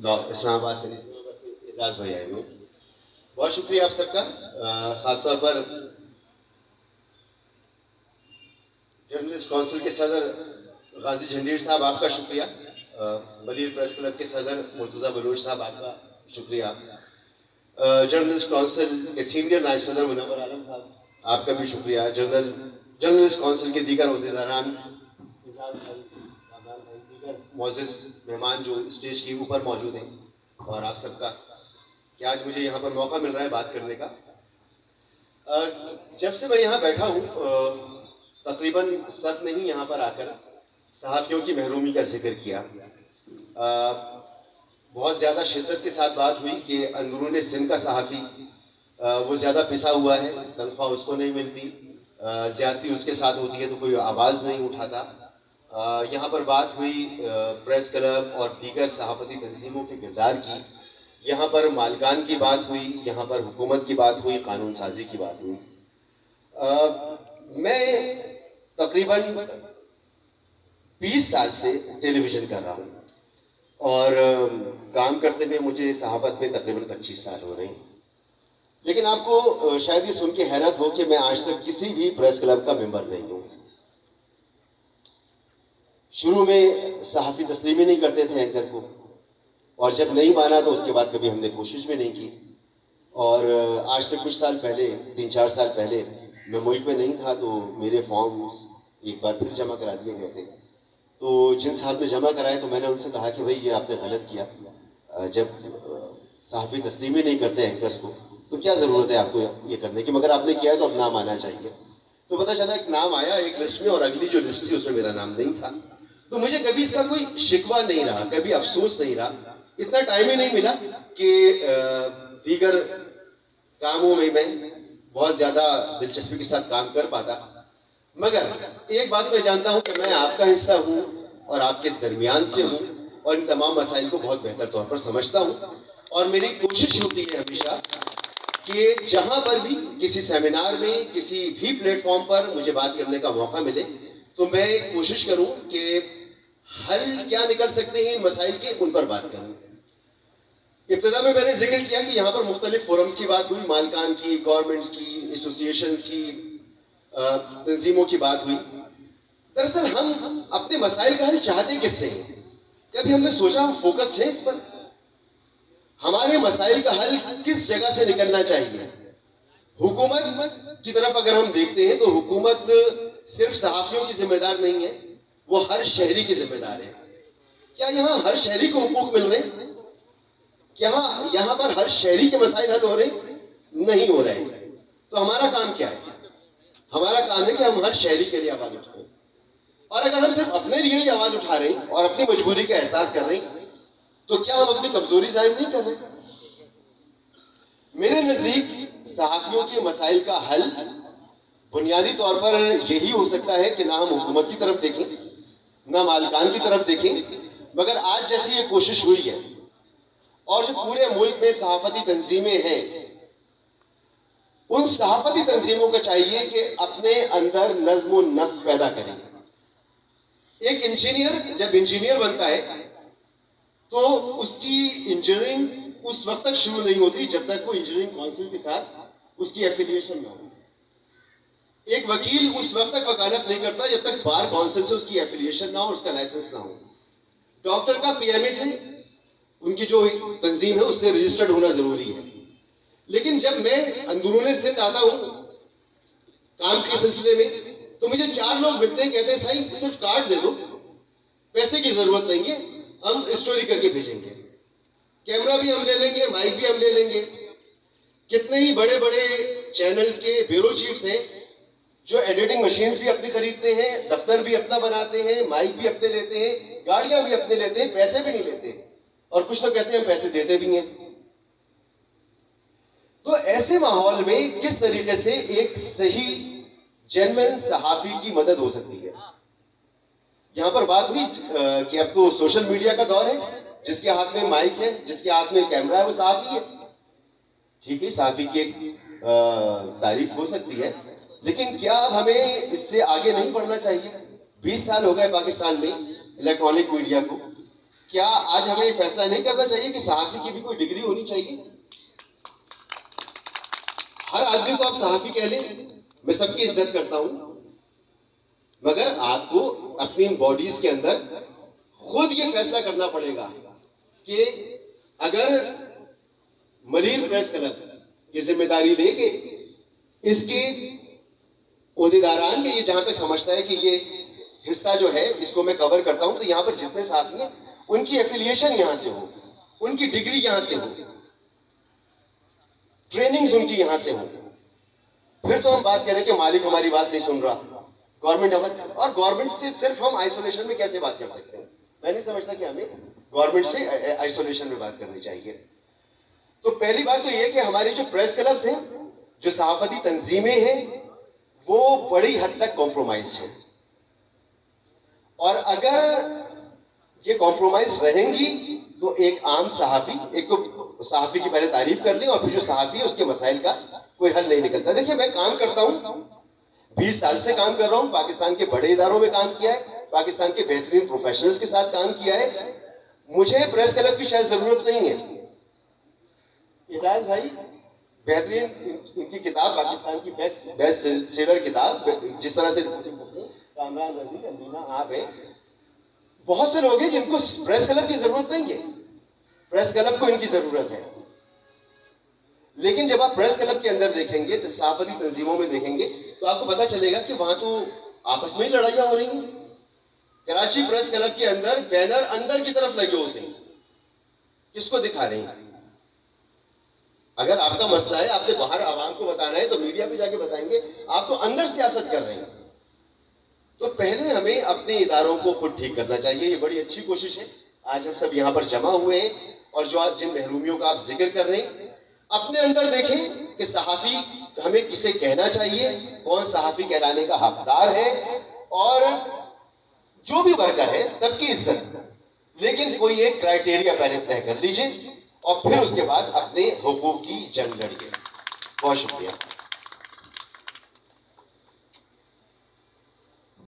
اسلام آباد سے اعزاز بھائی آئے ہوئے. بہت شکریہ آپ سب کا, خاص طور پر جرنلسٹ کونسل کے صدر غازی جھنڈیر صاحب, آپ کا شکریہ. بلیل پریس کلب کے صدر مرتضیٰ بلوچ صاحب, آپ کا شکریہ. جرنلسٹ کونسل کے سینئر نائب صدر منور عالم صاحب, آپ کا بھی شکریہ. جرنلسٹ کونسل کے دیگر عہدیداران, دیگر معزز مہمان جو اسٹیج کے اوپر موجود ہیں, اور آپ سب کا کہ آج مجھے یہاں پر موقع مل رہا ہے بات کرنے کا. جب سے میں یہاں بیٹھا ہوں تقریباً سب نے ہی یہاں پر آ کر صحافیوں کی محرومی کا ذکر کیا. بہت زیادہ شدت کے ساتھ بات ہوئی کہ اندرون سندھ کا صحافی وہ زیادہ پسا ہوا ہے, تنخواہ اس کو نہیں ملتی, زیادتی اس کے ساتھ ہوتی ہے تو کوئی آواز نہیں اٹھاتا. یہاں پر بات ہوئی پریس کلب اور دیگر صحافتی تنظیموں کے کردار کی, یہاں پر مالکان کی بات ہوئی, یہاں پر حکومت کی بات ہوئی, قانون سازی کی بات ہوئی. میں تقریباً 20 سال سے ٹیلی ویژن کر رہا ہوں, اور کام کرتے ہوئے مجھے صحافت میں تقریباً 25 سال ہو رہے ہیں. لیکن آپ کو شاید یہ سن کے حیرت ہو کہ میں آج تک کسی بھی پریس کلب کا ممبر نہیں ہوں. شروع میں صحافی تسلیم ہی نہیں کرتے تھے اینکر کو, اور جب نہیں مانا تو اس کے بعد کبھی ہم نے کوشش بھی نہیں کی. اور آج سے کچھ سال پہلے, 3-4 سال پہلے میں ملک میں نہیں تھا, تو میرے فارمز ایک بار پھر جمع کرا دیے گئے تھے. تو جن صاحب نے جمع کرائے تو میں نے ان سے کہا کہ بھائی یہ آپ نے غلط کیا, جب صحافی تسلیم ہی نہیں کرتے اینکرز کو تو کیا ضرورت ہے آپ کو یہ کرنے کی, مگر آپ نے کیا ہے تو اب نام آنا چاہیے. تو پتہ چلا ایک نام آیا ایک لسٹ میں, اور اگلی جو لسٹ تھی اس میں میرا نام نہیں تھا. تو مجھے کبھی اس کا کوئی شکوہ نہیں رہا, کبھی افسوس نہیں رہا. اتنا ٹائم ہی نہیں ملا کہ دیگر کاموں میں بہت زیادہ دلچسپی کے ساتھ کام کر پاتا. مگر ایک بات میں جانتا ہوں کہ میں آپ کا حصہ ہوں اور آپ کے درمیان سے ہوں, اور ان تمام مسائل کو بہت بہتر طور پر سمجھتا ہوں. اور میری کوشش ہوتی ہے ہمیشہ کہ جہاں پر بھی کسی سیمینار میں, کسی بھی پلیٹ فارم پر مجھے بات کرنے کا موقع ملے تو میں کوشش کروں کہ حل کیا نکل سکتے ہیں ان مسائل کے, ان پر بات کروں. ابتدا میں نے ذکر کیا کہ یہاں پر مختلف فورمز کی بات ہوئی, مالکان کی, گورنمنٹس کی, ایسوسیشنز کی, تنظیموں کی بات ہوئی. دراصل ہم اپنے مسائل کا حل چاہتے کس سے ہیں؟ کبھی ہم نے سوچا ہم فوکسڈ ہیں اس پر؟ ہمارے مسائل کا حل کس جگہ سے نکلنا چاہیے؟ حکومت کی طرف اگر ہم دیکھتے ہیں تو حکومت صرف صحافیوں کی ذمہ دار نہیں ہے, وہ ہر شہری کی ذمہ دار ہے. کیا یہاں ہر شہری کو حقوق مل رہے ہیں؟ کیا یہاں پر ہر شہری کے مسائل حل ہو رہے ہیں؟ نہیں ہو رہے ہیں. تو ہمارا کام کیا ہے؟ ہمارا کام ہے کہ ہم ہر شہری کے لیے آواز اٹھائیں. اور اگر ہم صرف اپنے لیے ہی آواز اٹھا رہے ہیں اور اپنی مجبوری کا احساس کر رہے ہیں تو کیا ہم اپنی کمزوری ظاہر نہیں کر رہے؟ میرے نزدیک صحافیوں کے مسائل کا حل بنیادی طور پر یہی ہو سکتا ہے کہ نہ ہم حکومت کی طرف دیکھیں, نہ مالکان کی طرف دیکھیں, مگر آج جیسی یہ کوشش ہوئی ہے اور جو پورے ملک میں صحافتی تنظیمیں ہیں, ان صحافتی تنظیموں کو چاہیے کہ اپنے اندر نظم و نسق پیدا کریں. ایک انجینئر جب انجینئر بنتا ہے تو اس کی انجینئرنگ اس وقت تک شروع نہیں ہوتی جب تک وہ انجینئرنگ کونسل کے ساتھ اس کی ایفیلیشن نہ ہو. ایک وکیل اس وقت تک وکالت نہیں کرتا جب تک بار کونسل سے اس کی ایفیلیشن نہ ہو, اس کا لائسنس نہ ہو. ڈاکٹر کا پی ایم اے سے, ان کی جو تنظیم ہے اس سے رجسٹرڈ ہونا ضروری ہے. لیکن جب میں اندرون سندھ آتا ہوں کام کے سلسلے میں تو مجھے 4 لوگ ملتے ہیں, کہتے ہیں صاحب صرف کارڈ دے دو, پیسے کی ضرورت نہیں ہے, ہم اسٹوری کر کے بھیجیں گے, کیمرہ بھی ہم لے لیں گے, مائک بھی ہم لے لیں گے. کتنے ہی بڑے بڑے چینلز کے بیورو چیفز ہیں جو ایڈیٹنگ مشینز بھی اپنی خریدتے ہیں, دفتر بھی اپنا بناتے ہیں, مائک بھی اپنے لیتے ہیں, گاڑیاں بھی اپنے لیتے ہیں, پیسے بھی نہیں لیتے, اور کچھ لوگ کہتے ہیں ہم پیسے دیتے بھی ہیں. تو ایسے ماحول میں کس طریقے سے ایک صحیح جینوین صحافی کی مدد ہو سکتی ہے؟ یہاں پر بات ہوئی کہ اب تو سوشل میڈیا کا دور ہے, جس کے ہاتھ میں مائک ہے, جس کے ہاتھ میں کیمرہ ہے وہ صحافی ہے. ٹھیک ہے, صحافی کی ایک تعریف ہو سکتی ہے, لیکن کیا اب ہمیں اس سے آگے نہیں بڑھنا چاہیے؟ 20 سال ہو گئے پاکستان میں الیکٹرانک میڈیا کو. کیا آج ہمیں یہ فیصلہ نہیں کرنا چاہیے کہ صحافی کی بھی کوئی ڈگری ہونی چاہیے؟ ہر آدمی کو آپ صحافی کہہ لیں، میں سب کی عزت کرتا ہوں، مگر آپ کو اپنی ان باڈیز کے اندر خود یہ فیصلہ کرنا پڑے گا کہ اگر ملیر پریس کلب یہ ذمہ داری لے کے اس کے عہدیداران کے یہ جہاں تک سمجھتا ہے کہ یہ حصہ جو ہے اس کو میں کور کرتا ہوں، تو یہاں پر جتنے صحافی ہیں ان کی ایفیلیشن یہاں سے ہو، ان کی ڈگری یہاں سے ہو، ٹریننگز ان کی یہاں سے ہو، پھر تو ہم بات کریں کہ مالک ہماری بات نہیں سن رہا، گورنمنٹ اور گورنمنٹ سے صرف ہم آئسولیشن میں کیسے بات کر سکتے ہیں؟ میں نہیں سمجھتا کہ ہمیں گورنمنٹ سے آئسولیشن میں بات کرنی چاہیے. تو پہلی بات تو یہ کہ ہماری جو پریس کلبز ہیں، جو صحافتی تنظیمیں ہیں، وہ بڑی حد تک کمپرومائز ہیں، اور اگر یہ کمپرومائز رہیں گی تو ایک عام صحافی، ایک تو صحافی کی پہلے تعریف کر لیں، اور پھر جو صحافی ہے اس کے مسائل کا کوئی حل نہیں نکلتا. دیکھیے میں کام کرتا ہوں، 20 سال سے کام کر رہا ہوں، پاکستان کے بڑے اداروں میں کام کیا ہے، پاکستان کے بہترین پروفیشنلز کے ساتھ کام کیا ہے. مجھے پریس کلب کی شاید ضرورت نہیں ہے. اعجاز بھائی بہترین ان کی کتاب، پاکستان کی بیسٹ سیلر کتاب، جس طرح سے کامران رضی، امینا آپ ہیں، بہت سے لوگ ہیں جن کو پریس کلب کی ضرورت نہیں ہے، پریس کلب کو ان کی ضرورت ہے. لیکن جب آپ پریس کلب کے اندر دیکھیں گے، صحافتی تنظیموں میں دیکھیں گے، تو آپ کو پتا چلے گا کہ وہاں تو آپس میں ہی لڑائیاں ہو رہی ہیں. کراچی پریس کلب کے اندر بینر اندر کی طرف لگے ہوتے ہیں، کس کو دکھا رہے ہیں؟ اگر آپ کا مسئلہ ہے، آپ نے باہر عوام کو بتانا ہے تو میڈیا پہ جا کے بتائیں گے، آپ تو اندر سیاست کر رہے ہیں. تو پہلے ہمیں اپنے اداروں کو خود ٹھیک کرنا چاہیے. یہ بڑی اچھی کوشش ہے، آج ہم سب یہاں پر جمع ہوئے ہیں، اور جو آج جن محرومیوں کا آپ ذکر کر رہے ہیں، اپنے اندر دیکھیں کہ صحافی ہمیں کسے کہنا چاہیے، کون صحافی کہلانے کا حقدار ہے، اور جو بھی ورکر ہے سب کی عزت، لیکن کوئی ایک کرائیٹیریا پہلے طے کر لیجئے، اور پھر اس کے بعد اپنے حقوق کی جنگ لڑیے. بہت شکریہ.